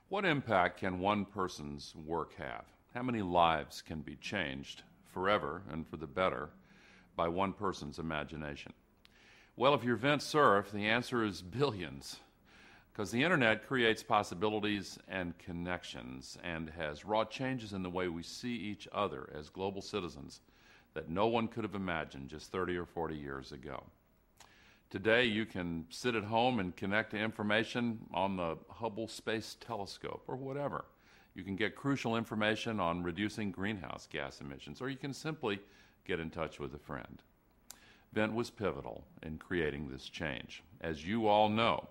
What impact can one person's work have? How many lives can be changed forever and for the better by one person's imagination? Well, if you're Vint Cerf, the answer is billions, because the internet creates possibilities and connections and has wrought changes in the way we see each other as global citizens that no one could have imagined just 30 or 40 years ago. Today, you can sit at home and connect to information on the Hubble Space Telescope or whatever. You can get crucial information on reducing greenhouse gas emissions, or you can simply get in touch with a friend. Vint was pivotal in creating this change. As you all know,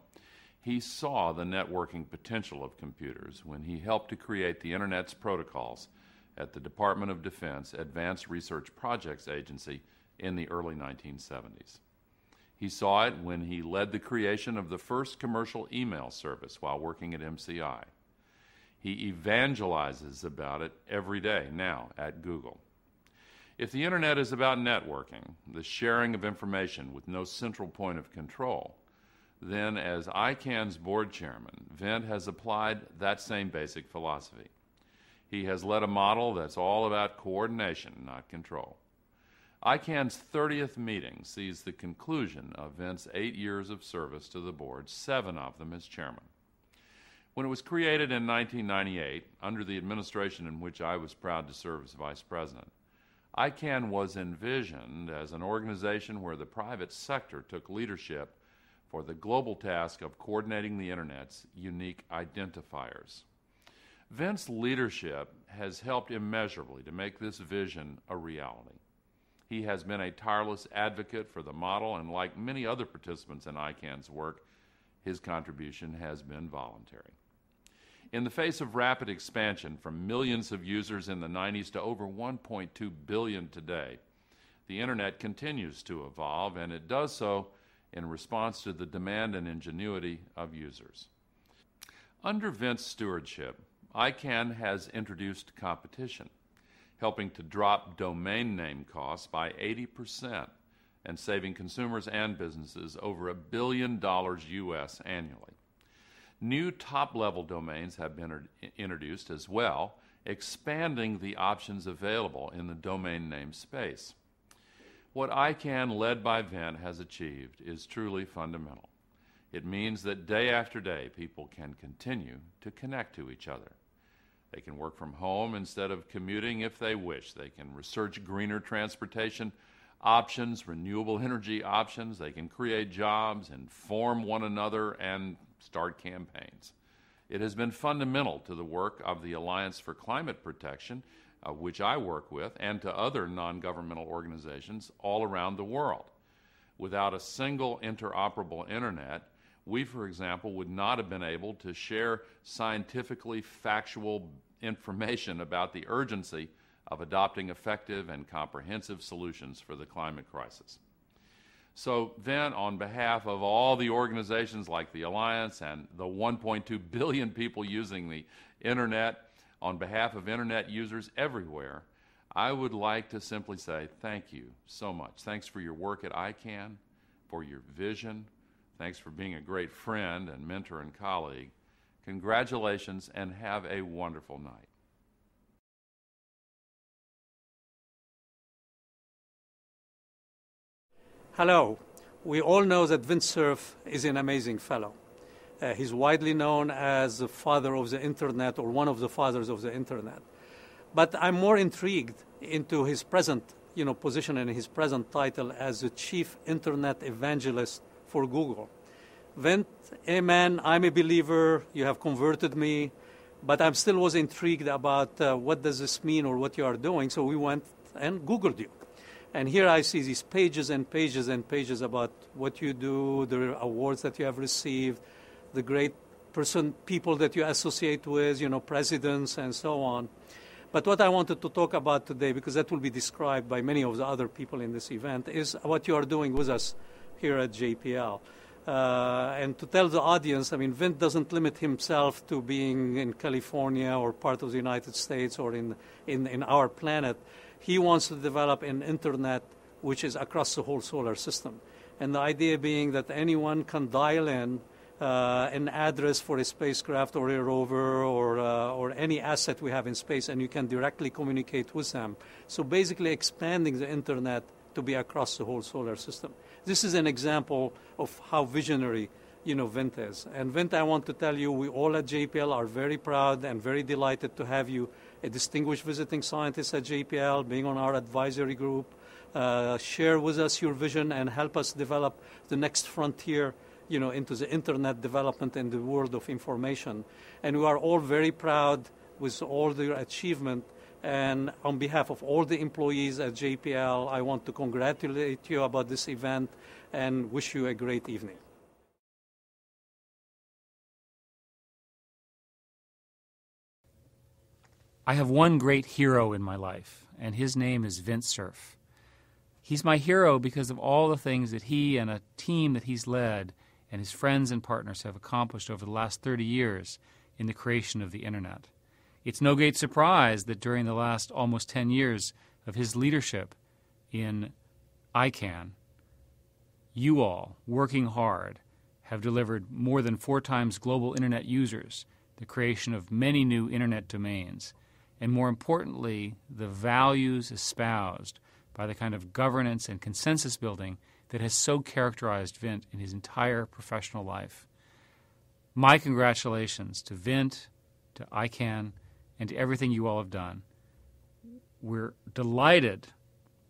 he saw the networking potential of computers when he helped to create the Internet's protocols at the Department of Defense Advanced Research Projects Agency in the early 1970s. He saw it when he led the creation of the first commercial email service while working at MCI. He evangelizes about it every day now at Google. If the Internet is about networking, the sharing of information with no central point of control, then as ICANN's board chairman, Vint has applied that same basic philosophy. He has led a model that's all about coordination, not control. ICANN's 30th meeting sees the conclusion of Vint's 8 years of service to the board, 7 of them as chairman. When it was created in 1998, under the administration in which I was proud to serve as vice president, ICANN was envisioned as an organization where the private sector took leadership for the global task of coordinating the Internet's unique identifiers. Vint's leadership has helped immeasurably to make this vision a reality. He has been a tireless advocate for the model, and like many other participants in ICANN's work, his contribution has been voluntary. In the face of rapid expansion from millions of users in the 90s to over 1.2 billion today, the Internet continues to evolve, and it does so in response to the demand and ingenuity of users. Under Vint's stewardship, ICANN has introduced competition, helping to drop domain name costs by 80% and saving consumers and businesses over $1 billion US annually. New top-level domains have been introduced as well, expanding the options available in the domain name space. What ICANN, led by Vint, has achieved is truly fundamental. It means that day after day, people can continue to connect to each other. They can work from home instead of commuting if they wish. They can research greener transportation options, renewable energy options. They can create jobs, inform one another, and start campaigns. It has been fundamental to the work of the Alliance for Climate Protection, which I work with, and to other non-governmental organizations all around the world. Without a single interoperable Internet, we, for example, would not have been able to share scientifically factual information about the urgency of adopting effective and comprehensive solutions for the climate crisis. So then, on behalf of all the organizations like the Alliance and the 1.2 billion people using the Internet, on behalf of Internet users everywhere, I would like to simply say thank you so much. Thanks for your work at ICANN, for your vision. Thanks for being a great friend and mentor and colleague. Congratulations, and have a wonderful night. Hello. We all know that Vint Cerf is an amazing fellow. He's widely known as the father of the Internet, or one of the fathers of the Internet. But I'm more intrigued into his present position and his present title as the Chief Internet Evangelist for Google. Vint, amen, I'm a believer, you have converted me, but I still was intrigued about what does this mean or what you are doing, so we went and Googled you. And here I see these pages and pages and pages about what you do, the awards that you have received, the great people that you associate with, presidents and so on. But what I wanted to talk about today, because that will be described by many of the other people in this event, is what you are doing with us here at JPL. And to tell the audience, Vint doesn't limit himself to being in California or part of the United States or in our planet. He wants to develop an Internet which is across the whole solar system. And the idea being that anyone can dial in an address for a spacecraft or a rover or any asset we have in space, and you can directly communicate with them. So basically expanding the internet to be across the whole solar system. This is an example of how visionary Vint is. And Vint, I want to tell you, we all at JPL are very proud and very delighted to have you, a distinguished visiting scientist at JPL, being on our advisory group. Share with us your vision and help us develop the next frontier into the internet development and the world of information. And we are all very proud with all the achievement. And on behalf of all the employees at JPL, I want to congratulate you about this event and wish you a great evening. I have one great hero in my life, and his name is Vint Cerf. He's my hero because of all the things that he and a team that he's led and his friends and partners have accomplished over the last 30 years in the creation of the Internet. It's no great surprise that during the last almost 10 years of his leadership in ICANN, you all, working hard, have delivered more than 4 times global Internet users, the creation of many new Internet domains, and more importantly, the values espoused by the kind of governance and consensus building that has so characterized Vint in his entire professional life. My congratulations to Vint, to ICANN, and to everything you all have done. We're delighted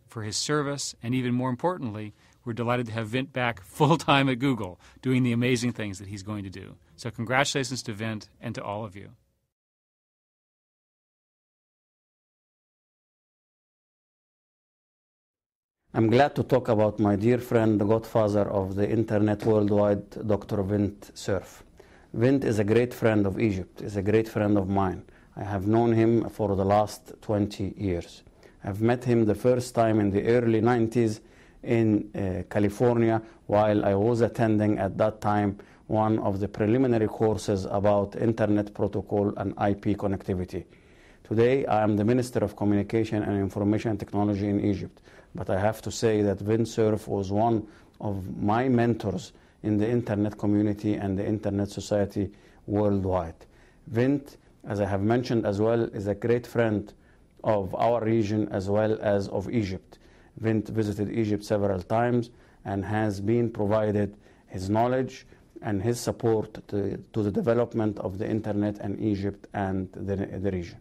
for his service, and even more importantly, we're delighted to have Vint back full-time at Google, doing the amazing things that he's going to do. So congratulations to Vint and to all of you. I'm glad to talk about my dear friend, the godfather of the Internet worldwide, Dr. Vint Cerf. Vint is a great friend of Egypt, is a great friend of mine. I have known him for the last 20 years. I've met him the first time in the early 90s in California while I was attending at that time one of the preliminary courses about Internet protocol and IP connectivity. Today I am the Minister of Communication and Information Technology in Egypt, but I have to say that Vint Cerf was one of my mentors in the Internet community and the Internet society worldwide. Vint, as I have mentioned as well, is a great friend of our region as well as of Egypt. Vint visited Egypt several times and has been provided his knowledge and his support to the development of the Internet and Egypt and the region.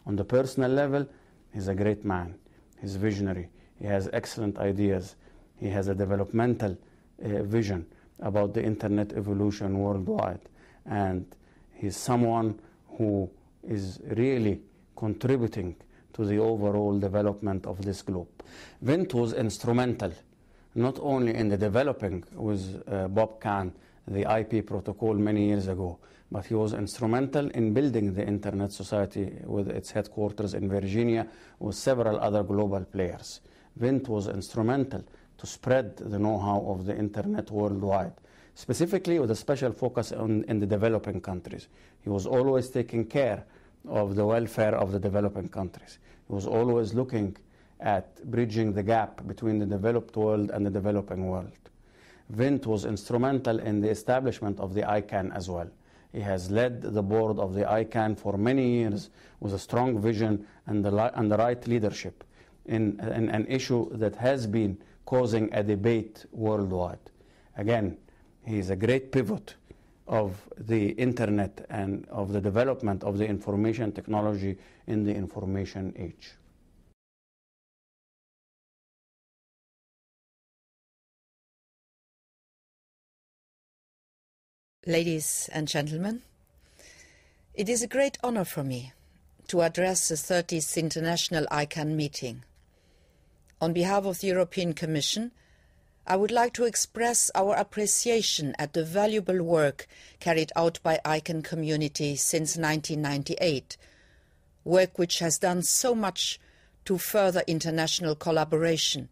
On the personal level, he's a great man. He's visionary. He has excellent ideas. He has a developmental vision about the Internet evolution worldwide. And he's someone who is really contributing to the overall development of this globe. Vint was instrumental not only in the developing with Bob Kahn the IP protocol many years ago, but he was instrumental in building the Internet Society with its headquarters in Virginia with several other global players. Vint was instrumental to spread the know-how of the Internet worldwide, specifically with a special focus in the developing countries. He was always taking care of the welfare of the developing countries. He was always looking at bridging the gap between the developed world and the developing world. Vint was instrumental in the establishment of the ICANN as well. He has led the board of the ICANN for many years with a strong vision and the right leadership in an issue that has been causing a debate worldwide. Again, he is a great pivot of the Internet and of the development of the information technology in the information age. Ladies and gentlemen, it is a great honor for me to address the 30th International ICANN meeting. On behalf of the European Commission, I would like to express our appreciation at the valuable work carried out by ICANN community since 1998, work which has done so much to further international collaboration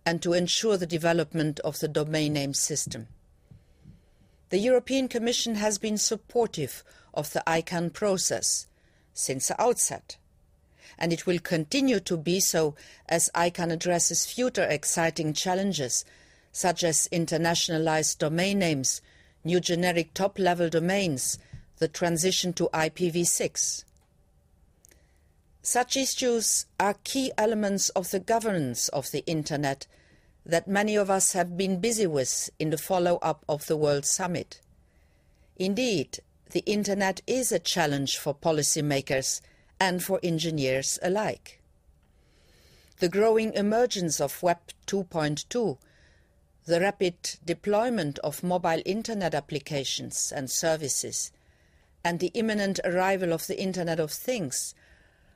and to ensure the development of the domain name system. The European Commission has been supportive of the ICANN process since the outset, and it will continue to be so as ICANN addresses future exciting challenges such as internationalized domain names, new generic top-level domains, the transition to IPv6. Such issues are key elements of the governance of the Internet that many of us have been busy with in the follow-up of the World Summit. Indeed, the Internet is a challenge for policymakers and for engineers alike. The growing emergence of Web 2.2, the rapid deployment of mobile Internet applications and services, and the imminent arrival of the Internet of Things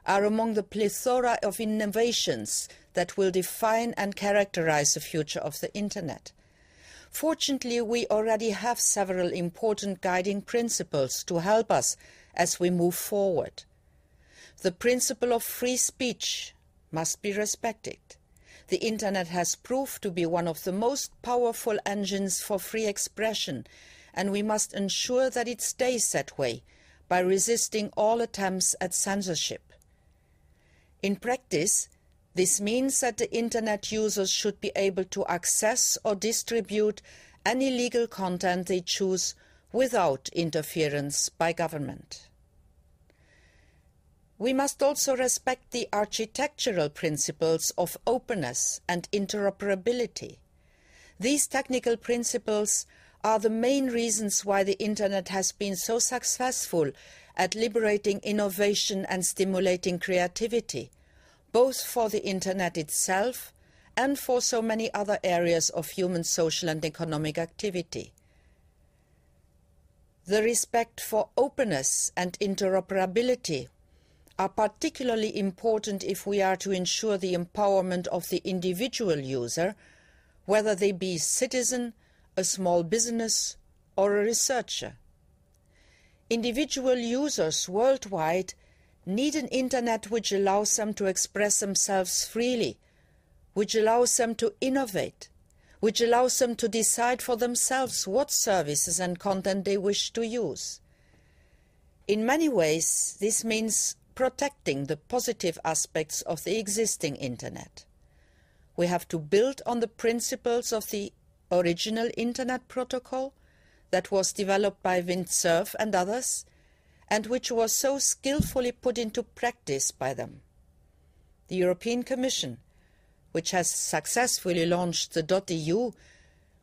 are among the plethora of innovations that will define and characterize the future of the Internet. Fortunately, we already have several important guiding principles to help us as we move forward. The principle of free speech must be respected. The Internet has proved to be one of the most powerful engines for free expression, and we must ensure that it stays that way by resisting all attempts at censorship. In practice, this means that the Internet users should be able to access or distribute any legal content they choose without interference by government. We must also respect the architectural principles of openness and interoperability. These technical principles are the main reasons why the Internet has been so successful at liberating innovation and stimulating creativity, both for the Internet itself and for so many other areas of human social and economic activity. The respect for openness and interoperability are particularly important if we are to ensure the empowerment of the individual user, whether they be a citizen, a small business, or a researcher. Individual users worldwide need an Internet which allows them to express themselves freely, which allows them to innovate, which allows them to decide for themselves what services and content they wish to use. In many ways, this means protecting the positive aspects of the existing Internet. We have to build on the principles of the original Internet protocol that was developed by Vint Cerf and others, and which was so skillfully put into practice by them. The European Commission, which has successfully launched the .eu,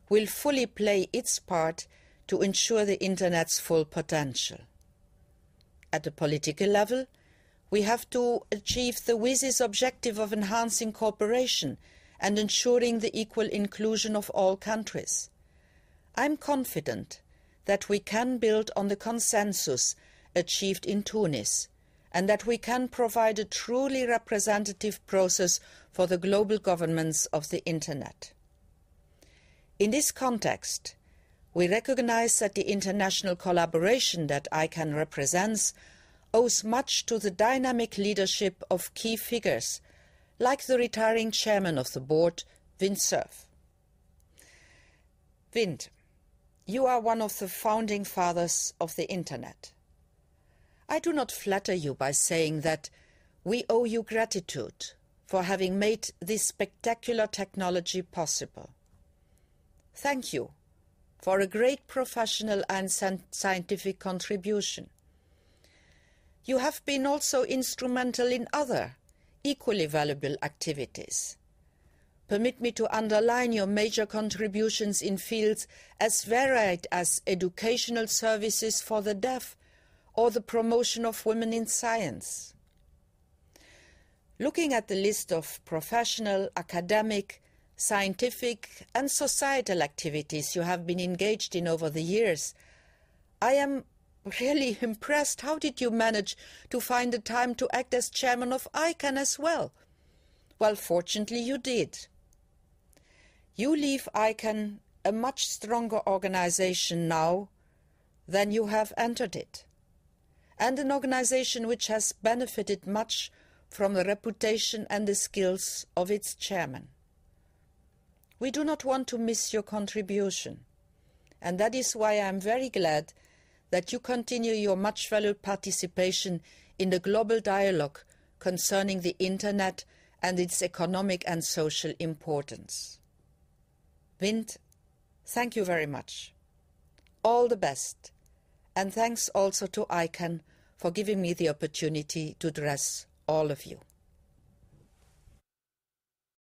will fully play its part to ensure the Internet's full potential. At the political level, we have to achieve the WSIS objective of enhancing cooperation and ensuring the equal inclusion of all countries. I am confident that we can build on the consensus achieved in Tunis, and that we can provide a truly representative process for the global governance of the Internet. In this context, we recognize that the international collaboration that ICANN represents owes much to the dynamic leadership of key figures, like the retiring chairman of the board, Vint Cerf. Vint, you are one of the founding fathers of the Internet. I do not flatter you by saying that we owe you gratitude for having made this spectacular technology possible. Thank you for a great professional and scientific contribution. You have been also instrumental in other, equally valuable activities. Permit me to underline your major contributions in fields as varied as educational services for the deaf or the promotion of women in science. Looking at the list of professional, academic, scientific and societal activities you have been engaged in over the years, I am really impressed. How did you manage to find the time to act as chairman of ICANN as well? Well, fortunately you did. You leave ICANN a much stronger organization now than you have entered it, and an organization which has benefited much from the reputation and the skills of its chairman. We do not want to miss your contribution, and that is why I am very glad that you continue your much valued participation in the global dialogue concerning the Internet and its economic and social importance. Vint, thank you very much. all the best, and thanks also to ICANN for giving me the opportunity to address all of you.